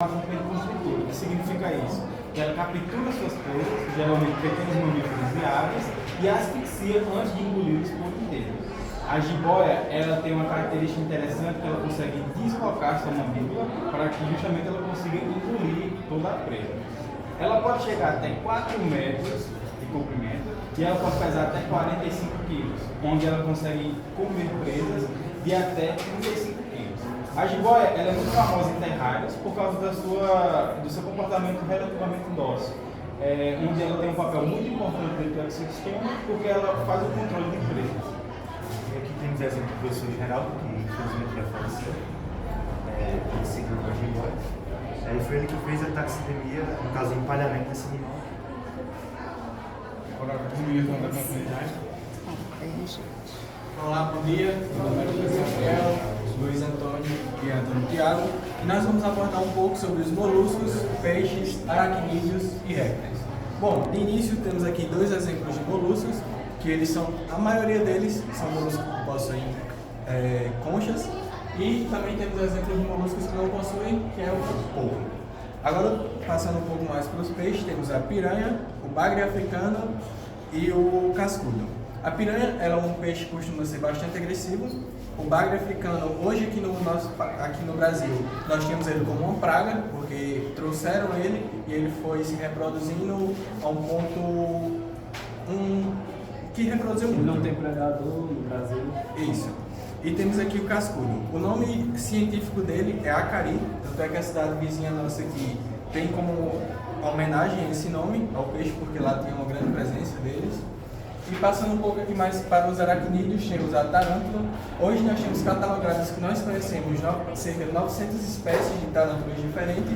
construtora. O que significa isso? Que ela captura suas presas, geralmente pequenos mamíferos e aves, e asfixia antes de engoli-los por inteiro. A jiboia, ela tem uma característica interessante que ela consegue deslocar sua mandíbula para que justamente ela consiga engolir toda a presa. Ela pode chegar até 4 metros de comprimento e ela pode pesar até 45 quilos, onde ela consegue comer presas de até 35 quilos. A jiboia ela é muito famosa em terrários por causa do seu comportamento relativamente dócil, onde ela tem um papel muito importante dentro do ecossistema porque ela faz o controle de presas. E aqui temos exemplo do professor Geraldo, que infelizmente já faleceu, que seguiu com a jiboia. Aí foi ele que fez a taxidermia, no caso, o empalhamento desse animal. Agora, comigo da continuidade. Olá, bom dia. Meu nome é Lucas Gabriel, Luiz Antônio e Antônio Tiago. E nós vamos abordar um pouco sobre os moluscos, peixes, aracnídeos e répteis. Bom, de início temos aqui dois exemplos de moluscos, que eles são, a maioria deles são moluscos que possuem conchas, e também temos exemplos de moluscos que não possuem, que é o polvo. Agora, passando um pouco mais para os peixes, temos a piranha, o bagre africano e o cascudo. A piranha ela é um peixe que costuma ser bastante agressivo. O bagre africano, hoje aqui no Brasil, nós temos ele como uma praga, porque trouxeram ele e ele foi se reproduzindo a um ponto que reproduziu muito. Não tem predador no Brasil. Isso. E temos aqui o cascudo. O nome científico dele é acari, tanto é que a cidade vizinha nossa aqui tem como homenagem a esse nome ao peixe, porque lá tem uma grande presença deles. E passando um pouco aqui mais para os aracnídeos, temos a tarântula. Hoje nós temos catalogadas que nós conhecemos cerca de 900 espécies de tarântulas diferentes.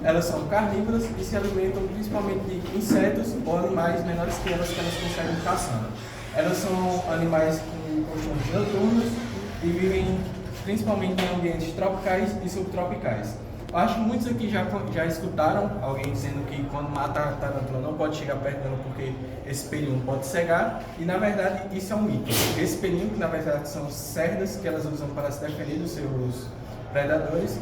Elas são carnívoras e se alimentam principalmente de insetos ou animais menores que elas conseguem caçando. Elas são animais com costumes noturnos e vivem principalmente em ambientes tropicais e subtropicais. Eu acho que muitos aqui já escutaram alguém dizendo que quando mata a tarântula não pode chegar perto dela porque esse pelinho pode cegar, e na verdade isso é um mito. Esse pelinho, que na verdade são cerdas que elas usam para se defender dos seus predadores,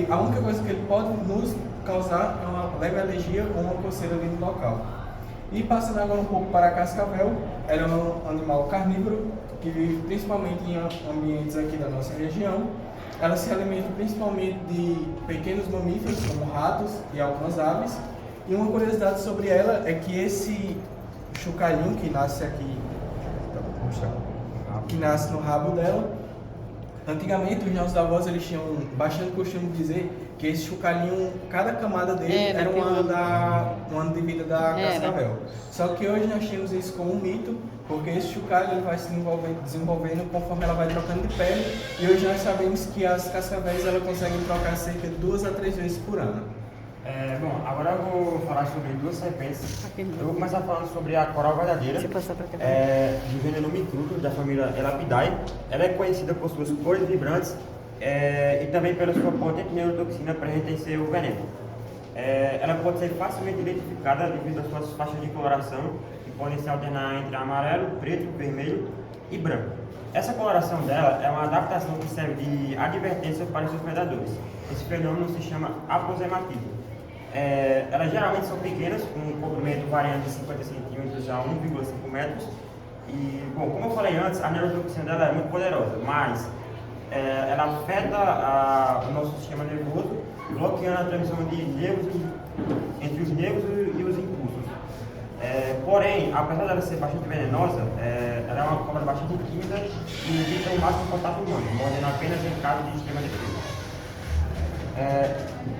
a única coisa que ele pode nos causar é uma leve alergia ou uma coceira ali no local. E passando agora um pouco para a cascavel, ela é um animal carnívoro que vive principalmente em ambientes aqui da nossa região. Ela se alimenta principalmente de pequenos mamíferos, como ratos e algumas aves. E uma curiosidade sobre ela é que esse chocalhinho que nasce aqui, que nasce no rabo dela, antigamente os nossos avós eles tinham bastante costume de dizer que esse chocalhinho, cada camada dele era um ano de vida da cascavel. Só que hoje nós temos isso como um mito, porque esse chocalho ele vai se desenvolvendo conforme ela vai trocando de pele, e hoje nós sabemos que as cascavéis elas conseguem trocar cerca de 2 a 3 vezes por ano. Bom, agora eu vou falar sobre duas serpentes. Eu vou começar falando sobre a coral verdadeira, do gênero Mitrudo, da família Elapidae. Ela é conhecida por suas cores vibrantes e também pela sua potente neurotoxina para retencer o veneno. Ela pode ser facilmente identificada devido às suas faixas de coloração, que podem se alternar entre amarelo, preto, vermelho e branco. Essa coloração dela é uma adaptação que serve de advertência para os seus predadores. Esse fenômeno se chama aposematismo. Elas geralmente são pequenas, com um comprimento variando de 50 centímetros a 1,5 metros. E, bom, como eu falei antes, a neurotoxina dela é muito poderosa, mas ela afeta o nosso sistema nervoso, bloqueando a transmissão de nervos entre os nervos e os impulsos. Porém, apesar dela ser bastante venenosa, ela é uma cobra bastante tímida e evita o máximo contato humano, mordendo apenas em caso de extrema defesa.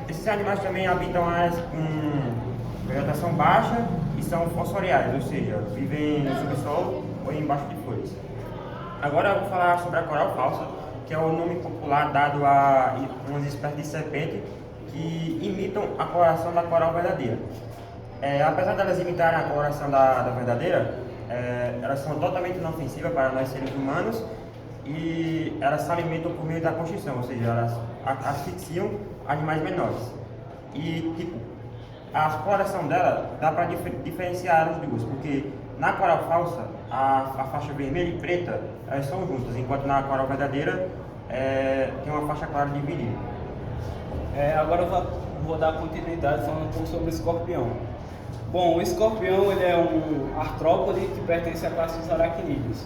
Esses animais também habitam áreas com vegetação baixa e são fossoriais, ou seja, vivem no subsolo ou embaixo de folhas. Agora eu vou falar sobre a coral falsa, que é o nome popular dado a umas espécies de serpente que imitam a coloração da coral verdadeira. Apesar de elas imitarem a coloração da verdadeira, elas são totalmente inofensivas para nós seres humanos e elas se alimentam por meio da constrição, ou seja, elas asfixiam animais menores. E, tipo, a coloração dela dá para diferenciar as duas, porque na coral falsa, a faixa vermelha e preta, elas são juntas, enquanto na coral verdadeira tem uma faixa clara dividida. Agora vou dar continuidade falando um pouco sobre o escorpião. Bom, o escorpião ele é um artrópode que pertence à classe dos aracnídeos.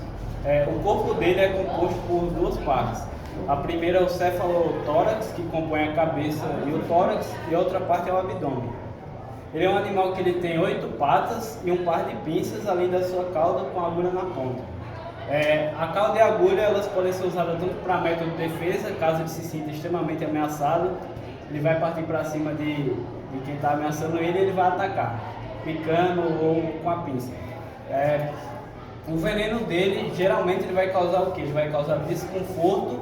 O corpo dele é composto por duas partes. A primeira é o cefalotórax, que compõe a cabeça e o tórax, e a outra parte é o abdômen. Ele é um animal que ele tem 8 patas e um par de pinças, além da sua cauda com agulha na ponta. A cauda e a agulha elas podem ser usadas tanto para método de defesa, caso ele se sinta extremamente ameaçado, ele vai partir para cima de quem está ameaçando ele e ele vai atacar, picando ou com a pinça. O veneno dele, geralmente, ele vai causar o quê? Ele vai causar desconforto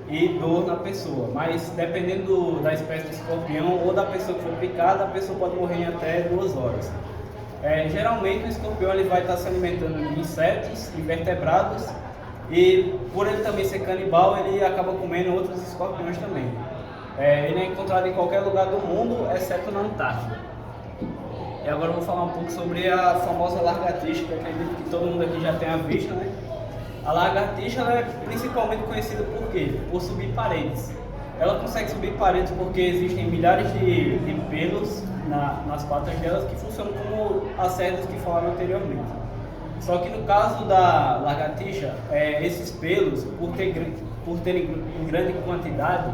e dor na pessoa, mas dependendo da espécie de escorpião ou da pessoa que for picada, a pessoa pode morrer em até 2 horas. Geralmente o escorpião ele vai estar se alimentando de insetos, invertebrados, e por ele também ser canibal, ele acaba comendo outros escorpiões também. Ele é encontrado em qualquer lugar do mundo, exceto na Antártida. E agora eu vou falar um pouco sobre a famosa lagartixa, que eu acredito que todo mundo aqui já tenha visto, né? A lagartixa ela é principalmente conhecida por quê? Por subir paredes. Ela consegue subir paredes porque existem milhares de pelos nas patas delas que funcionam como as cerdas que falaram anteriormente. Só que no caso da lagartixa, esses pelos, por terem em grande quantidade,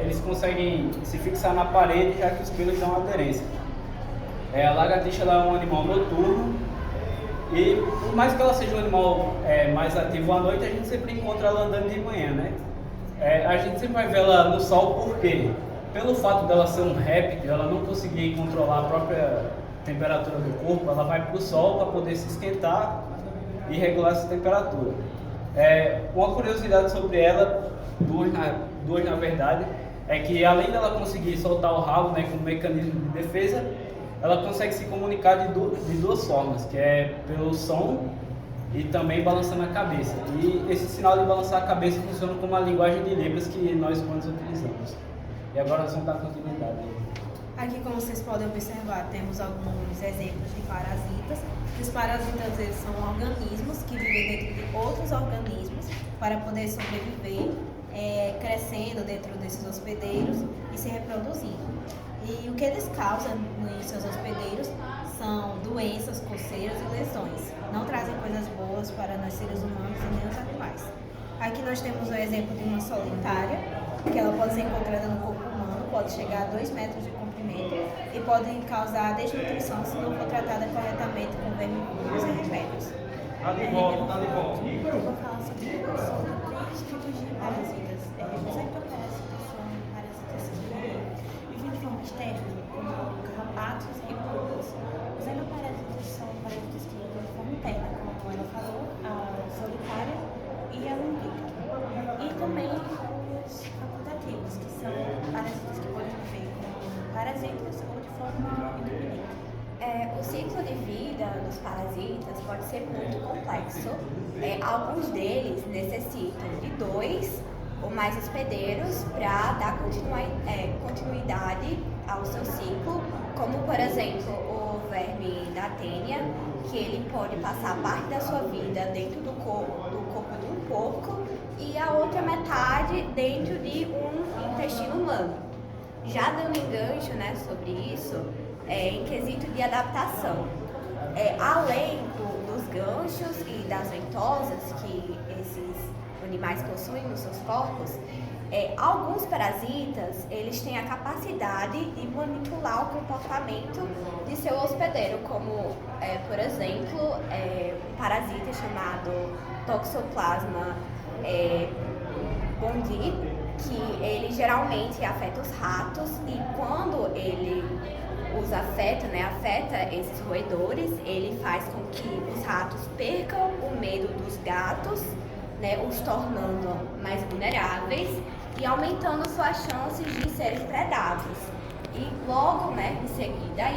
eles conseguem se fixar na parede, já que os pelos dão aderência. A lagartixa ela é um animal noturno e, por mais que ela seja um animal mais ativo à noite, a gente sempre encontra ela andando de manhã, né? A gente sempre vai ver ela no sol, por quê? Pelo fato dela ser um réptil, ela não conseguir controlar a própria temperatura do corpo, ela vai para o sol para poder se esquentar e regular essa temperatura. Uma curiosidade sobre ela, duas na verdade, é que além dela conseguir soltar o rabo, né, como mecanismo de defesa, ela consegue se comunicar de duas formas, que é pelo som e também balançando a cabeça. E esse sinal de balançar a cabeça funciona como a linguagem de Libras que nós humanos utilizamos. E agora nós vamos dar continuidade. Aqui, como vocês podem observar, temos alguns exemplos de parasitas. Os parasitas eles são organismos que vivem dentro de outros organismos para poder sobreviver, crescendo dentro desses hospedeiros e se reproduzindo. E o que eles causam nos seus hospedeiros são doenças, coceiras e lesões. Não trazem coisas boas para nós seres humanos e nem os animais. Aqui nós temos o exemplo de uma solitária, que ela pode ser encontrada no corpo humano, pode chegar a 2 metros de comprimento e pode causar desnutrição se não for tratada corretamente com vermífugos e remédios. Eu vou falar sobre 3 tipos de parasitas. Os ectoparasitas são parasitas que vivem de forma externa, como carrapatos e pulgas. Os endoparasitas são parasitas que vivem de forma interna, como ela falou, a solitária e a lumbrica. E também os facultativos, que são parasitas que podem viver como parasitas ou de forma independente. O ciclo de vida dos parasitas pode ser muito complexo. Alguns deles necessitam de 2 ou mais hospedeiros para dar continuidade ao seu ciclo, como por exemplo o verme da tênia, que ele pode passar parte da sua vida dentro do corpo de um porco e a outra metade dentro de um intestino humano. Já dando engancho, né, sobre isso, em quesito de adaptação, além dos ganchos e das ventosas que esses animais possuem nos seus corpos, alguns parasitas eles têm a capacidade de manipular o comportamento de seu hospedeiro, como, por exemplo, um parasita chamado Toxoplasma gondii, que ele geralmente afeta os ratos e quando ele afeta esses roedores, ele faz com que os ratos percam o medo dos gatos, né, os tornando mais vulneráveis e aumentando suas chances de serem predados. E logo, né, em seguida,